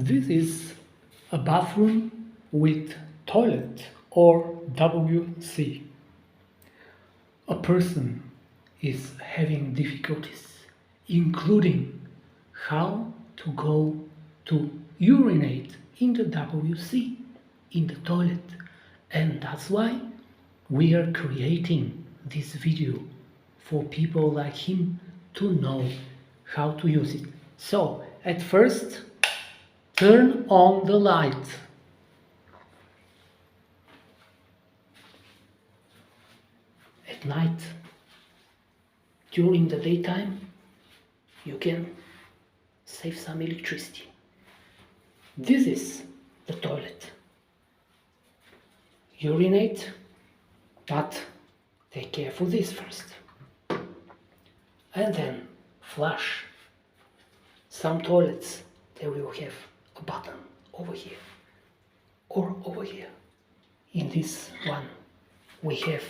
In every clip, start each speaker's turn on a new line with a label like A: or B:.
A: This is a bathroom with toilet or WC. A person is having difficulties, including how to go to urinate in the WC, in the toilet. And that's why we are creating this video for people like him to know how to use it. So, at first, turn on the light. At night, during the daytime, you can save some electricity. This is the toilet. Urinate, but take care for this first. And then flush. Some toilets, they will have a button over here or over here. In this one, we have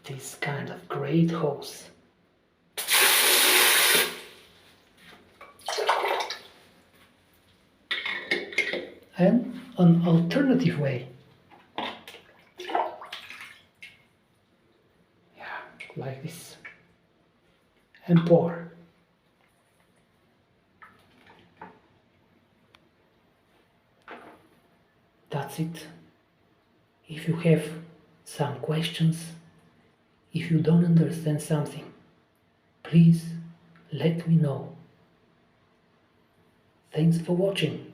A: this kind of great hose. And an alternative way. Yeah, like this. And pour. That's it. If you have some questions, if you don't understand something, please let me know. Thanks for watching.